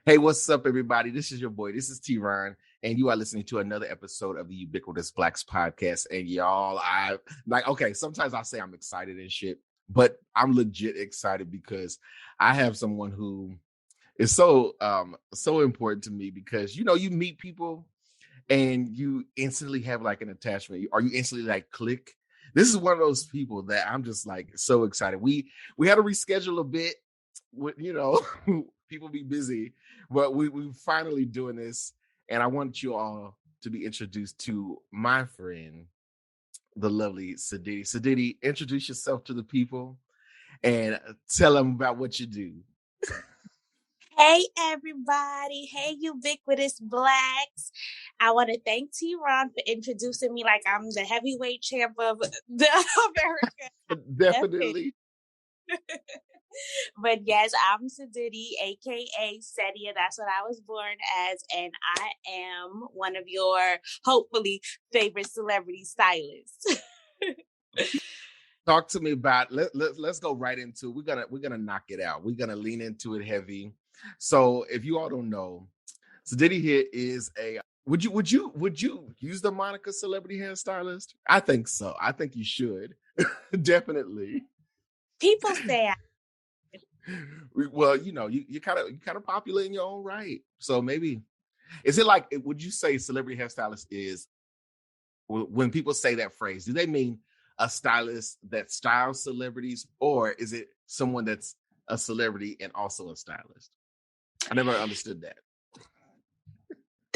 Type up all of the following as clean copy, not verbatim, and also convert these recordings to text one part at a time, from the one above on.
Hey, what's up, everybody? This is your boy. This is TeaRon, and you are listening to another episode of the Ubiquitous Blacks podcast. And y'all, sometimes I say I'm excited and shit, but I'm legit excited because I have someone who is so important to me because you meet people and you instantly have like an attachment, or you instantly like click. This is one of those people that I'm just like so excited. We had to reschedule a bit. People be busy, but we finally doing this, and I want you all to be introduced to my friend, the lovely Sadiddy. Sadiddy, introduce yourself to the people and tell them about what you do. Hey everybody, hey Ubiquitous Blacks. I want to thank TeaRon for introducing me like I'm the heavyweight champ of the America. Definitely. But yes, I'm Sadiddy, aka Seidaha. That's what I was born as, and I am one of your hopefully favorite celebrity stylists. Talk to me about let's go right into it. We're gonna knock it out. We're gonna lean into it heavy. So if you all don't know, Sadiddy here is a would you use the moniker celebrity hairstylist? I think so. I think you should. Definitely. People say Well, you kind of popular in your own right. So maybe is it like would you say celebrity hairstylist is when people say that phrase, do they mean a stylist that styles celebrities, or is it someone that's a celebrity and also a stylist? I never understood that.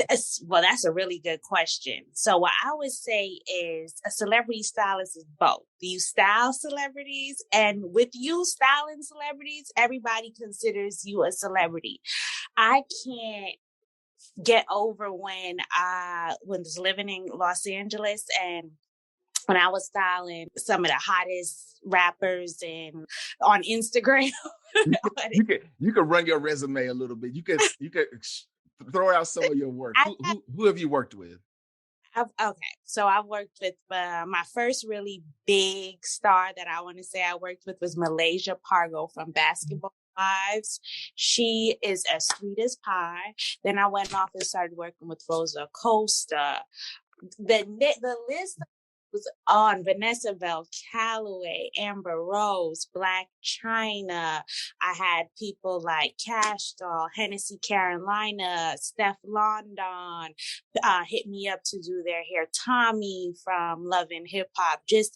That's a really good question. So what I would say is a celebrity stylist is both. You style celebrities, and with you styling celebrities, everybody considers you a celebrity. I can't get over when I was living in Los Angeles and when I was styling some of the hottest rappers and on Instagram. You could run your resume a little bit. You could throw out some of your work. Who have you worked with? So I've worked with my first really big star that I want to say I worked with was Malaysia Pargo from Basketball Wives. She is as sweet as pie. Then I went off and started working with Rosa Costa. The list was on Vanessa Bell Calloway, Amber Rose, Black China. I had people like Cash Doll, Hennessy Carolina, Steph London hit me up to do their hair. Tommy from Love and Hip Hop. Just,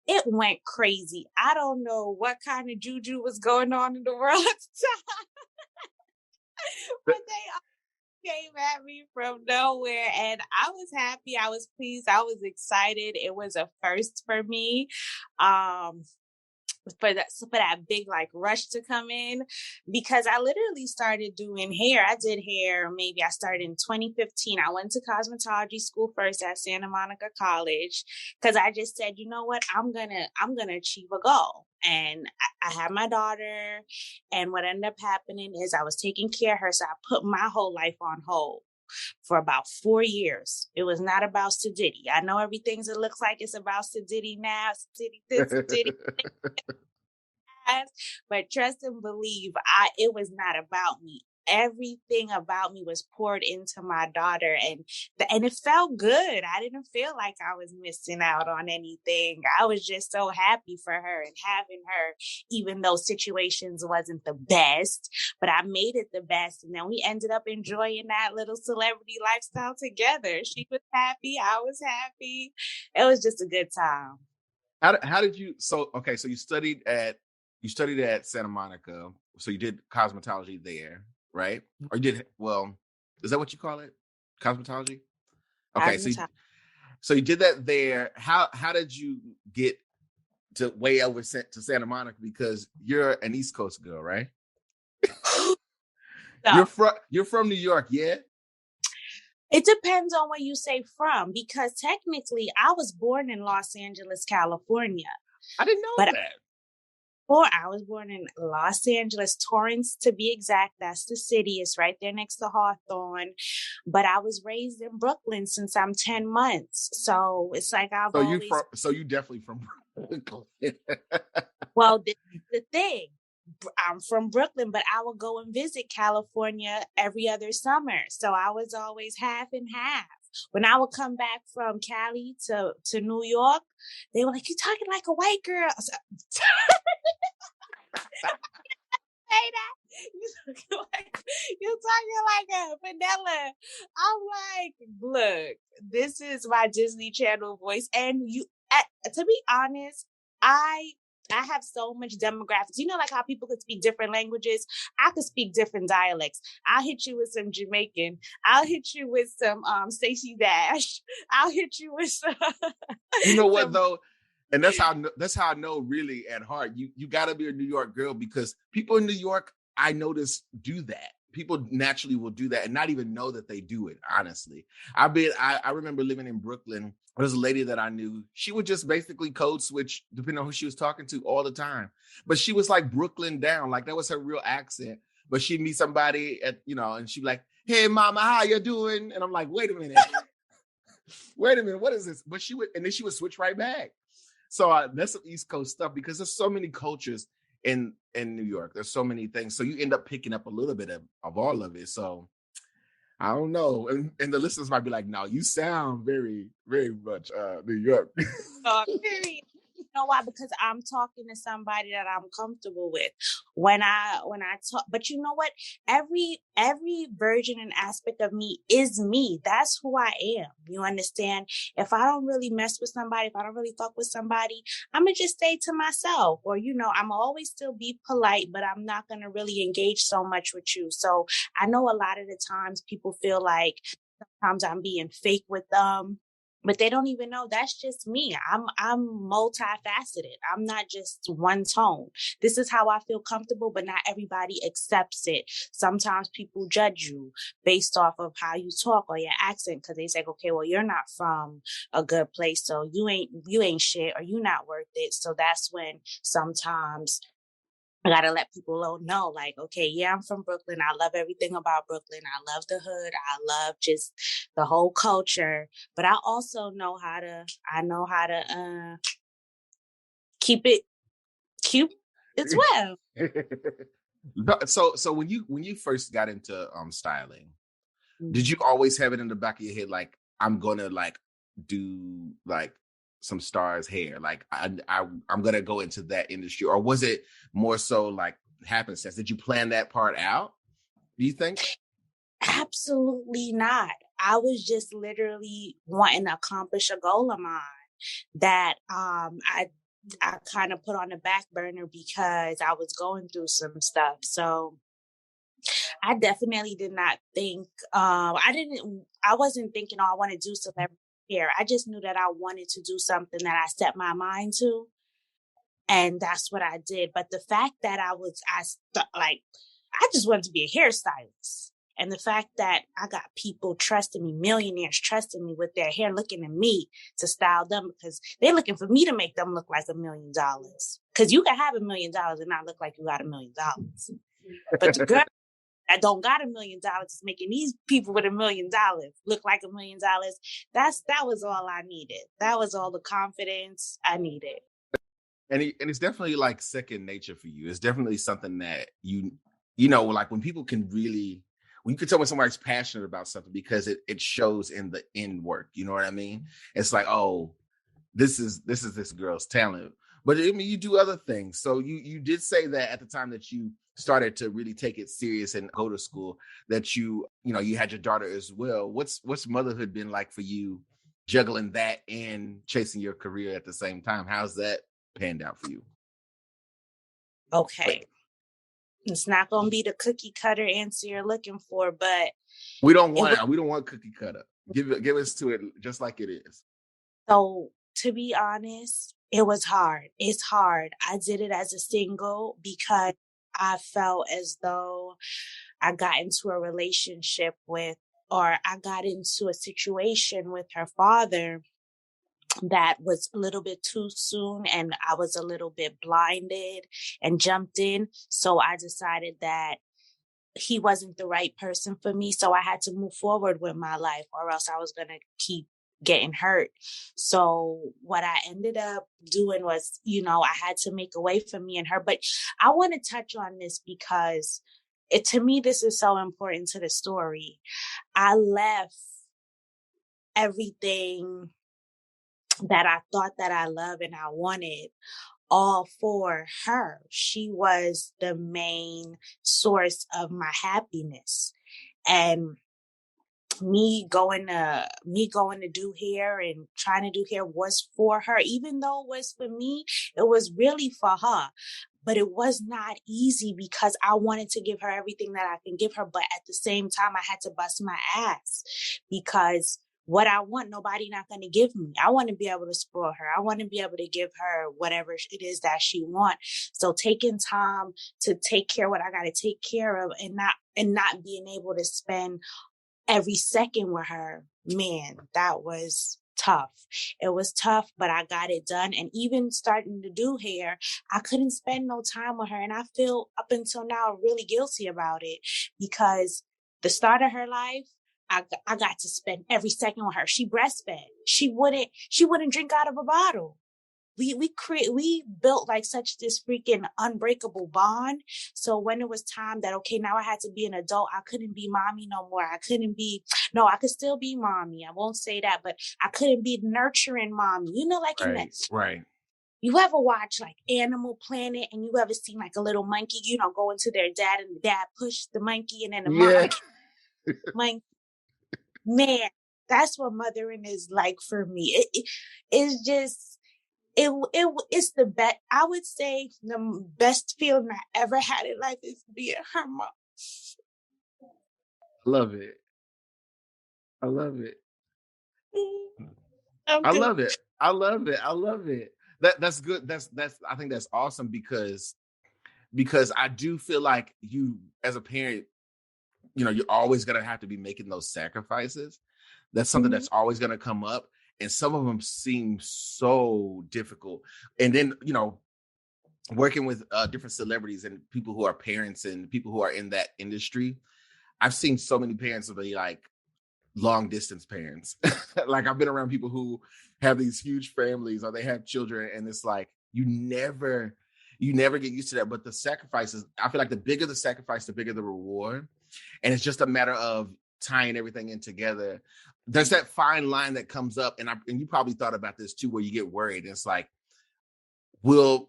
it went crazy. I don't know what kind of juju was going on in the world at the time. But they came at me from nowhere, and I was happy. I was pleased. I was excited. It was a first for me. For that big like rush to come in, because I literally started doing hair. I did hair, maybe I started in 2015. I went to cosmetology school first at Santa Monica College because I just said, you know what, I'm gonna achieve a goal. And I had my daughter, and what ended up happening is I was taking care of her, so I put my whole life on hold for about 4 years. It was not about Sadiddy. I know everything that looks like it's about Sadiddy now, Sadiddy this, Sadiddy but trust and believe, it was not about me. Everything about me was poured into my daughter, and it felt good. I didn't feel like I was missing out on anything. I was just so happy for her and having her, even though situations wasn't the best, but I made it the best. And then we ended up enjoying that little celebrity lifestyle together. She was happy, I was happy. It was just a good time. How did you? So you studied at Santa Monica. So you did cosmetology there, right? Or you did, well, is that what you call it? Cosmetology? Okay, so you did that there. How did you get to way over to Santa Monica? Because you're an East Coast girl, right? So, you're from New York, yeah? It depends on where you say from, because technically I was born in Los Angeles, California. I didn't know that. I was born in Los Angeles, Torrance to be exact. That's the city. It's right there next to Hawthorne. But I was raised in Brooklyn since I'm 10 months. So it's like So you definitely from Brooklyn. Well, this is the thing. I'm from Brooklyn, but I would go and visit California every other summer. So I was always half and half. When I would come back from Cali to New York, they were like, "You talking like a white girl?" I said, say that. You talking like a vanilla. I'm like, look, this is my Disney Channel voice. And to be honest, I have so much demographics. You know, like how people could speak different languages. I could speak different dialects. I'll hit you with some Jamaican. I'll hit you with some Stacey Dash. I'll hit you with some. You know what though? And that's how I know really at heart you got to be a New York girl, because people in New York, I notice, do that. People naturally will do that and not even know that they do it. Honestly, I remember living in Brooklyn. There was a lady that I knew. She would just basically code switch depending on who she was talking to all the time. But she was like Brooklyn down, like that was her real accent. But she'd meet somebody and she'd be like, "Hey, mama, how you doing?" And I'm like, "Wait a minute, what is this?" But then she would switch right back. So that's some East Coast stuff, because there's so many cultures in New York. There's so many things. So you end up picking up a little bit of all of it. So I don't know. And the listeners might be like, "No, you sound very, very much New York." Period. You know why? Because I'm talking to somebody that I'm comfortable with when I talk. But you know what? Every version and aspect of me is me. That's who I am. You understand? If I don't really mess with somebody, if I don't really fuck with somebody, I'm gonna just stay to myself. Or I'm always still be polite, but I'm not gonna really engage so much with you. So I know a lot of the times people feel like sometimes I'm being fake with them. But they don't even know that's just me. I'm multifaceted. I'm not just one tone. This is how I feel comfortable, but not everybody accepts it. Sometimes people judge you based off of how you talk or your accent, because they say, "Okay, well, you're not from a good place, so you ain't shit, or you not worth it." So that's when sometimes I gotta let people know, like, okay, yeah, I'm from Brooklyn. I love everything about Brooklyn. I love the hood. I love just the whole culture. But I also know how to keep it cute as well. So when you first got into styling, did you always have it in the back of your head, like, I'm gonna like do like some stars hair, like I'm gonna go into that industry? Or was it more so like happenstance? Did you plan that part out, do you think? Absolutely not. I was just literally wanting to accomplish a goal of mine that I kind of put on the back burner because I was going through some stuff. So I definitely did not think, I wasn't thinking, "Oh, I want to do celebrity hair." I just knew that I wanted to do something that I set my mind to. And that's what I did. But the fact that I just wanted to be a hairstylist. And the fact that I got people trusting me, millionaires trusting me with their hair, looking at me to style them, because they're looking for me to make them look like $1 million. Because you can have $1 million and not look like you got $1 million. But the girl that don't got $1 million is making these people with $1 million look like $1 million. That was all I needed. That was all the confidence I needed. And it's definitely like second nature for you. It's definitely something that like when people can really, when you can tell when somebody's passionate about something, because it shows in the end work. You know what I mean? It's like, oh, this is this girl's talent. But I mean, you do other things. So you did say that at the time that you started to really take it serious and go to school, that you had your daughter as well. What's motherhood been like for you, juggling that and chasing your career at the same time? How's that panned out for you? Okay. It's not going to be the cookie cutter answer you're looking for, but we don't want cookie cutter. Give us to it just like it is. So to be honest, it was hard. It's hard. I did it as a single because I felt as though I got into a relationship or I got into a situation with her father that was a little bit too soon, and I was a little bit blinded and jumped in. So I decided that he wasn't the right person for me. So I had to move forward with my life, or else I was going to keep getting hurt. So what I ended up doing was, I had to make a way for me and her. But I want to touch on this because to me, this is so important to the story. I left everything that I thought that I loved and I wanted all for her. She was the main source of my happiness. And me going to do hair and trying to do hair was for her. Even though it was for me, it was really for her. But it was not easy because I wanted to give her everything that I can give her. But at the same time, I had to bust my ass because what I want, nobody not going to give me. I want to be able to spoil her. I want to be able to give her whatever it is that she wants. So taking time to take care of what I got to take care of and not being able to spend every second with her, man, that was tough. It was tough, but I got it done. And even starting to do hair, I couldn't spend no time with her. And I feel up until now really guilty about it because the start of her life, I got to spend every second with her. She breastfed. She wouldn't drink out of a bottle. We built like such this freaking unbreakable bond. So when it was time that, okay, now I had to be an adult, I couldn't be mommy no more. I could still be mommy. I won't say that, but I couldn't be nurturing mommy. Like in that. Right. You ever watch like Animal Planet and you ever seen like a little monkey, go into their dad and the dad push the monkey and then the monkey, man, that's what mothering is like for me. It's just, it's the best. I would say the best feeling I ever had in life is being her mom. Love it. I love it. I love it. I love it. I love it. That's good. That's I think that's awesome because I do feel like you as a parent, you're always gonna have to be making those sacrifices. That's something that's always gonna come up. And some of them seem so difficult. And then, working with different celebrities and people who are parents and people who are in that industry, I've seen so many parents be like long distance parents. Like I've been around people who have these huge families or they have children and it's like, you never get used to that. But the sacrifices, I feel like the bigger the sacrifice, the bigger the reward. And it's just a matter of tying everything in together. There's that fine line that comes up, and you probably thought about this too, where you get worried. It's like, will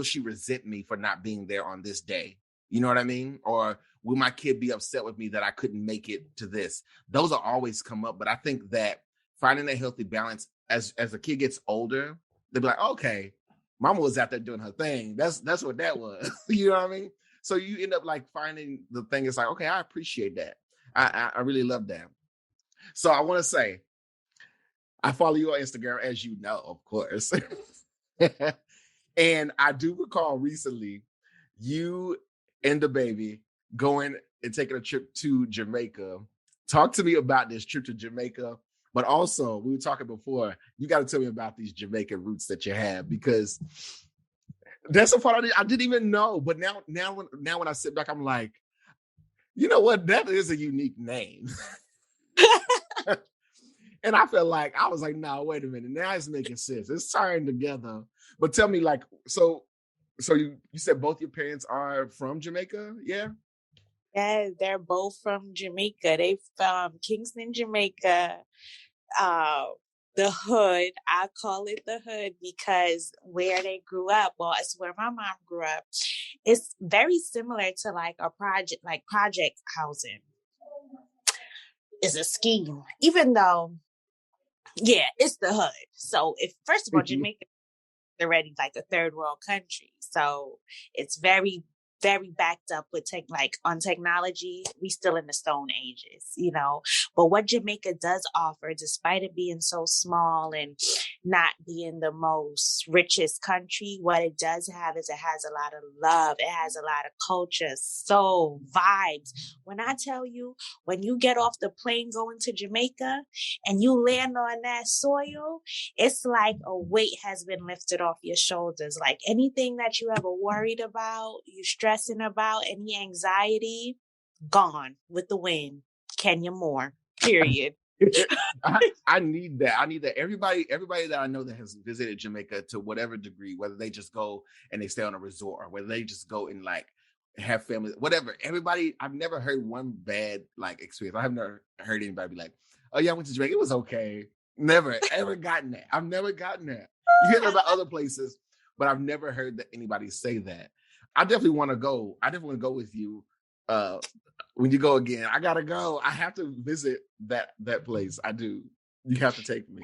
she resent me for not being there on this day? You know what I mean? Or will my kid be upset with me that I couldn't make it to this? Those will always come up. But I think that finding a healthy balance as a kid gets older, they'll be like, okay, mama was out there doing her thing. That's what that was. You know what I mean? So you end up like finding the thing. It's like, okay, I appreciate that. I really love that. So I want to say, I follow you on Instagram, as you know, of course. And I do recall recently you and the baby going and taking a trip to Jamaica. Talk to me about this trip to Jamaica. But also, we were talking before, you got to tell me about these Jamaican roots that you have, because that's a part I didn't even know. But now when I sit back, I'm like, you know what? That is a unique name. And I felt like, I was like, no, wait a minute. Now it's making sense. It's tying together. But tell me, like, so you said both your parents are from Jamaica? Yeah? Yeah, they're both from Jamaica. They from Kingston, Jamaica. The hood, I call it the hood because where they grew up, well, it's where my mom grew up. It's very similar to like project housing. It's a scheme, even though, yeah, it's the hood. So first of all, Jamaica is already like a third world country. So it's very, very backed up with on technology. We still in the stone ages, but what Jamaica does offer, despite it being so small and not being the most richest country, what it does have is it has a lot of love. It has a lot of culture, soul, vibes. When I tell you, when you get off the plane going to Jamaica and you land on that soil, it's like a weight has been lifted off your shoulders. Like anything that you ever worried about, you stressing about, any anxiety, gone with the wind. Kenya Moore, period. I need that. I need that. Everybody that I know that has visited Jamaica to whatever degree, whether they just go and they stay on a resort or whether they just go and like have family, whatever. Everybody, I've never heard one bad like experience. I have never heard anybody be like, "Oh yeah, I went to Jamaica. It was okay." Never ever gotten that. I've never gotten that. You hear about other places, but I've never heard that anybody say that. I definitely want to go. I definitely want to go with you. When you go again, I gotta go. I have to visit that place. I do. You have to take me.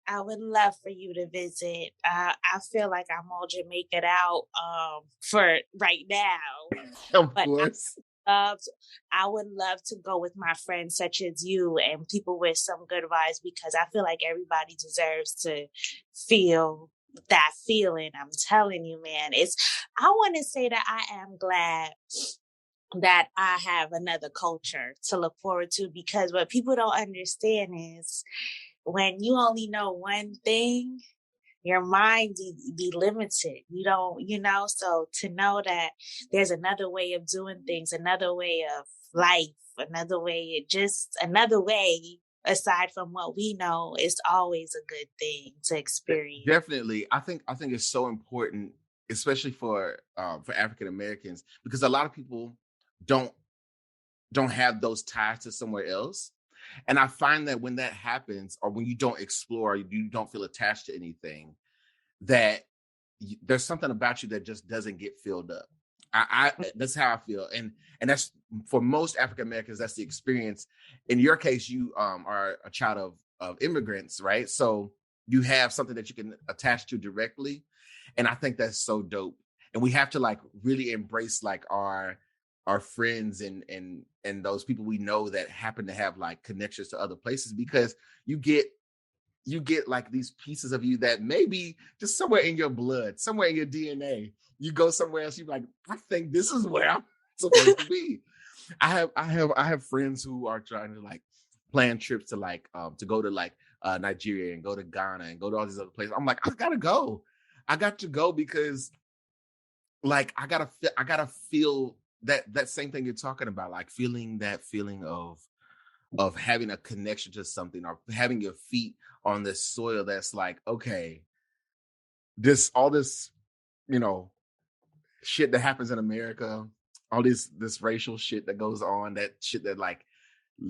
I would love for you to visit. I feel like I'm all Jamaican out for right now. Of But course. I would love to go with my friends such as you and people with some good vibes, because I feel like everybody deserves to feel that feeling. I'm telling you, man. I want to say that I am glad that I have another culture to look forward to, because what people don't understand is when you only know one thing, your mind be limited. You don't, so to know that there's another way of doing things, another way of life, another way aside from what we know, is always a good thing to experience. Definitely. I think it's so important, especially for African Americans, because a lot of people don't have those ties to somewhere else. And I find that when that happens, or when you don't explore, you don't feel attached to anything, that there's something about you that just doesn't get filled up. I that's how I feel, and that's for most African Americans. That's the experience. In your case, you are a child of immigrants, right? So you have something that you can attach to directly, and I think that's so dope. And we have to like really embrace like our friends and those people we know that happen to have like connections to other places, because you get like these pieces of you that maybe just somewhere in your blood, somewhere in your DNA. You go somewhere else, you're like, I think this is where I'm supposed to be. I have friends who are trying to like plan trips to like to go to like Nigeria and go to Ghana and go to all these other places. I'm like, I gotta go. I got to go because like I gotta feel that same thing you're talking about, like feeling that feeling of having a connection to something, or having your feet on this soil that's like, okay, all this, you know, shit that happens in America, all this racial shit that goes on, that shit that like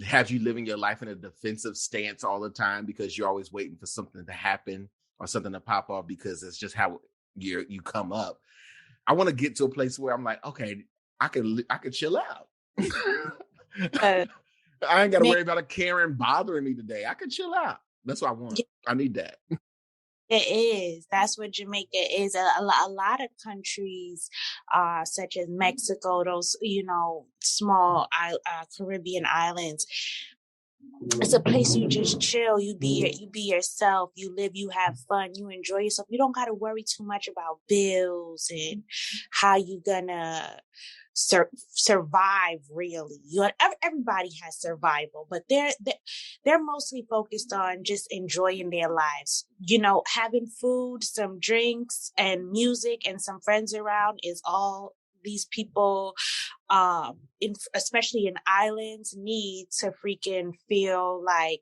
has you living your life in a defensive stance all the time because you're always waiting for something to happen or something to pop off, because it's just how you come up. I want to get to a place where I'm like, okay, I can chill out. I ain't got to worry about a Karen bothering me today. I can chill out. That's what I want. I need that. It is. That's what Jamaica is. A lot of countries, such as Mexico, those, small Caribbean islands, it's a place you just chill. You be yourself. You live. You have fun. You enjoy yourself. You don't got to worry too much about bills and how you gonna survive. Really, everybody has survival, but they're mostly focused on just enjoying their lives. Having food, some drinks, and music, and some friends around is all these people, especially in islands, need to freaking feel like,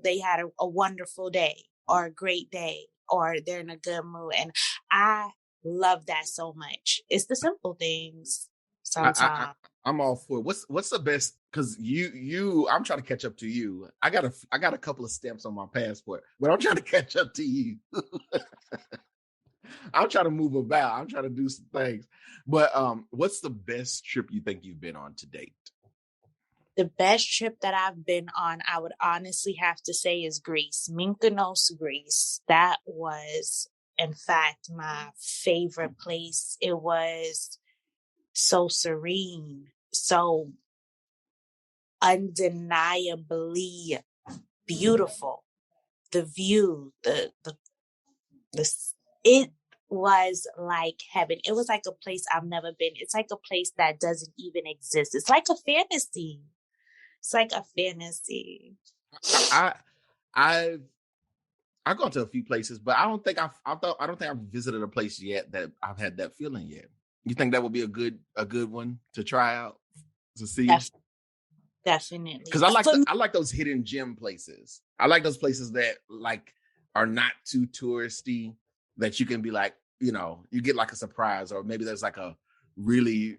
they had a wonderful day or a great day, or they're in a good mood. And I love that so much. It's the simple things sometimes. I'm all for it. What's the best? Because I'm trying to catch up to you. I got a couple of stamps on my passport, but I'm trying to catch up to you. I'm trying to move about. I'm trying to do some things. But what's the best trip you think you've been on to date? The best trip that I've been on, I would honestly have to say, is Greece. Mykonos, Greece. That was, in fact, my favorite place. It was so serene, so undeniably beautiful. The view, it was like heaven. It was like a place I've never been. It's like a place that doesn't even exist. It's like a fantasy. It's like a fantasy. I've gone to a few places, but I don't think I've visited a place yet that I've had that feeling yet. You think that would be a good one to try out, to see? Definitely. Because I like those hidden gem places. I like those places that like are not too touristy, that you can be like, you know, you get like a surprise, or maybe there's like a really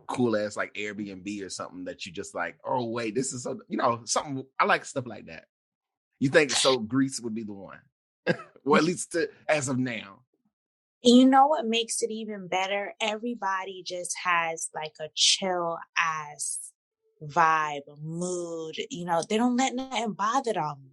cool ass like Airbnb or something that you just like, oh wait, this is so, you know, something. I like stuff like that. You think so? Greece would be the one, well, at least as of now. You know what makes it even better? Everybody just has like a chill ass vibe, mood. You know, they don't let nothing bother them.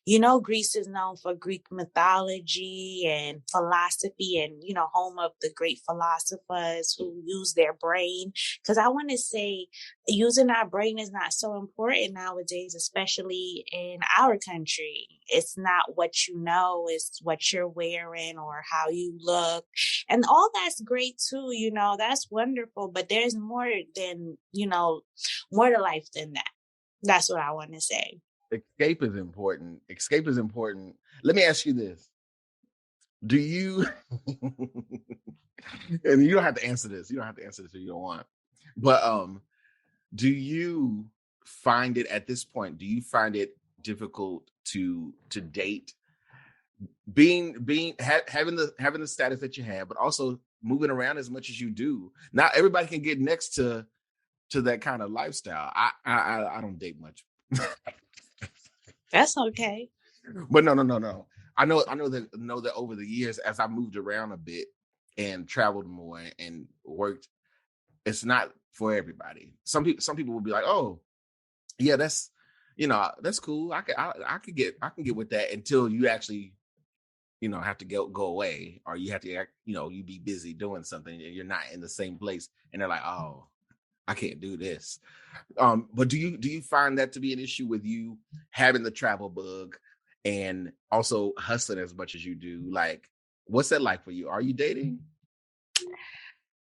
You know, Greece is known for Greek mythology and philosophy and, you know, home of the great philosophers who use their brain. Because I want to say using our brain is not so important nowadays, especially in our country. It's not what you know, it's what you're wearing or how you look. And all that's great too, you know, that's wonderful. But there's more than, you know, more to life than that. That's what I want to say. Escape is important. Escape is important. Let me ask you this. Do you, and you don't have to answer this. You don't have to answer this if you don't want. But do you find it at this point, do you find it difficult to date, having the status that you have, but also moving around as much as you do? Not everybody can get next to that kind of lifestyle. I don't date much. That's okay. But no. I know that over the years, as I moved around a bit and traveled more and worked, it's not for everybody. Some people will be like, oh, yeah, that's, you know, that's cool. I can get with that until you actually, you know, have to go away, or you have to, you know, you be busy doing something and you're not in the same place, and they're like, oh, I can't do this. But do you find that to be an issue with you having the travel bug and also hustling as much as you do? Like, what's that like for you? Are you dating?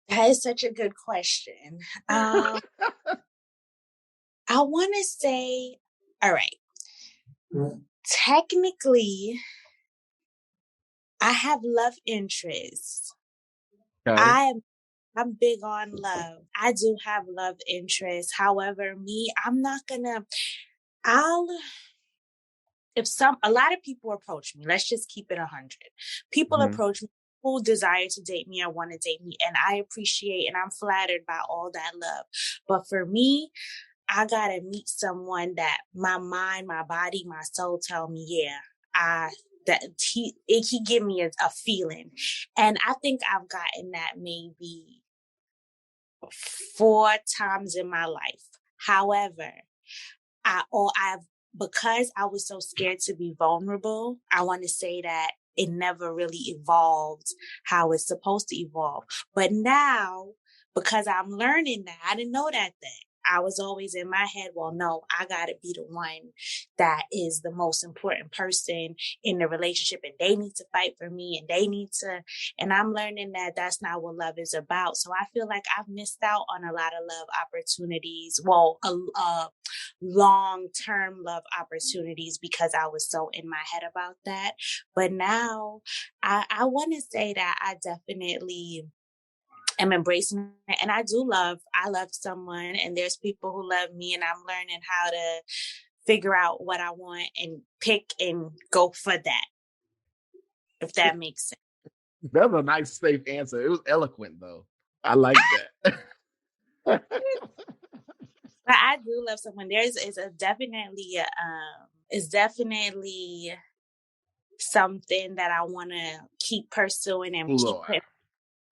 That is such a good question. I want to say, all right, technically, I have love interests. Okay. I'm big on love. I do have love interests. However, I'm not gonna, I'll, a lot of people approach me, let's just keep it 100. People Mm-hmm. approach me who desire to date me or want to date me. And I appreciate and I'm flattered by all that love. But for me, I gotta meet someone that my mind, my body, my soul tell me, yeah, he give me a feeling. And I think I've gotten that maybe 4 times in my life. However, because I was so scared to be vulnerable, I want to say that it never really evolved how it's supposed to evolve. But now, because I'm learning that, I didn't know that then. I was always in my head, well, no, I got to be the one that is the most important person in the relationship, and they need to fight for me, and I'm learning that that's not what love is about. So I feel like I've missed out on a lot of love opportunities. Well, long-term love opportunities because I was so in my head about that. But now I want to say that I definitely am embracing it. And I love someone, and there's people who love me, and I'm learning how to figure out what I want and pick and go for that. If that makes sense. That was a nice, safe answer. It was eloquent, though. I like that. But I do love someone. It's definitely something that I want to keep pursuing and keep Lord,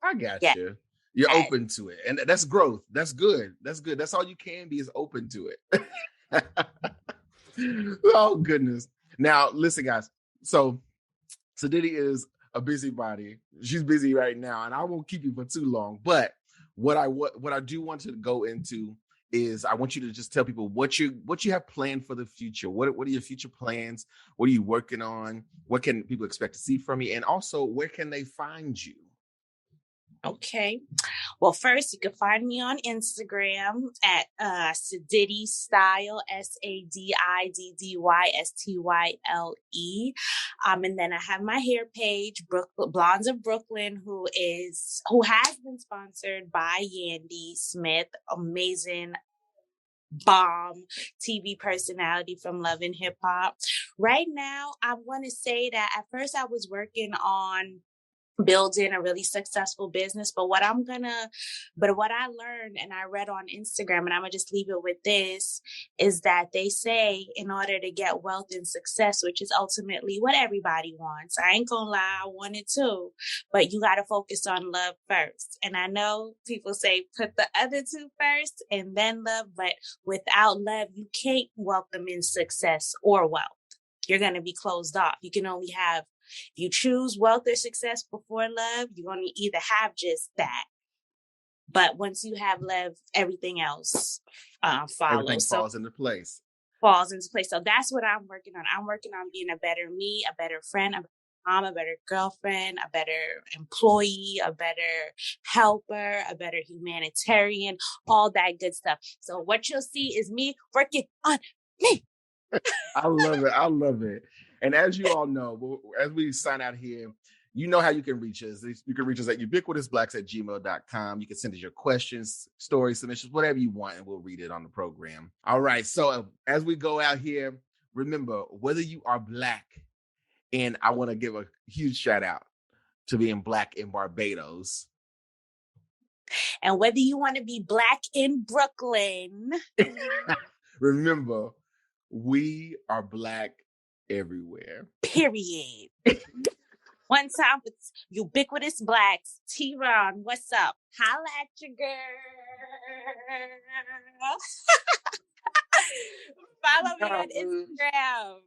I got yeah. you. You're open to it, and that's growth. That's good. That's good. That's all you can be, is open to it. Oh goodness. Now listen, guys. So Sadiddy is a busybody. She's busy right now, and I won't keep you for too long. But what I do want to go into is, I want you to just tell people what you have planned for the future. What are your future plans? What are you working on? What can people expect to see from you? And also, where can they find you? Okay. Well, first, you can find me on Instagram at Sadiddy Style, SADIDDYSTYLE. And then I have my hair page, Blondes of Brooklyn, who has been sponsored by Yandy Smith, amazing bomb TV personality from Love and Hip Hop. Right now, I want to say that at first I was working on building a really successful business. But what I learned and I read on Instagram, and I'm gonna just leave it with this, is that they say in order to get wealth and success, which is ultimately what everybody wants. I ain't gonna lie, I want it too, but you gotta focus on love first. And I know people say put the other two first and then love, but without love, you can't welcome in success or wealth. You're gonna be closed off. You can only have, if you choose wealth or success before love, you're going to either have just that. But once you have love, everything else follows. Everything falls into place. So that's what I'm working on. I'm working on being a better me, a better friend, a better mom, a better girlfriend, a better employee, a better helper, a better humanitarian, all that good stuff. So what you'll see is me working on me. I love it. I love it. And as you all know, as we sign out here, you know how you can reach us. You can reach us at ubiquitousblacks@gmail.com. You can send us your questions, stories, submissions, whatever you want, and we'll read it on the program. All right. So as we go out here, remember, whether you are Black, and I want to give a huge shout out to being Black in Barbados. And whether you want to be Black in Brooklyn. Remember, we are Black everywhere. Period. One time for Ubiquitous Blacks. TeaRon, what's up? Holla at your girl. Follow me on Instagram.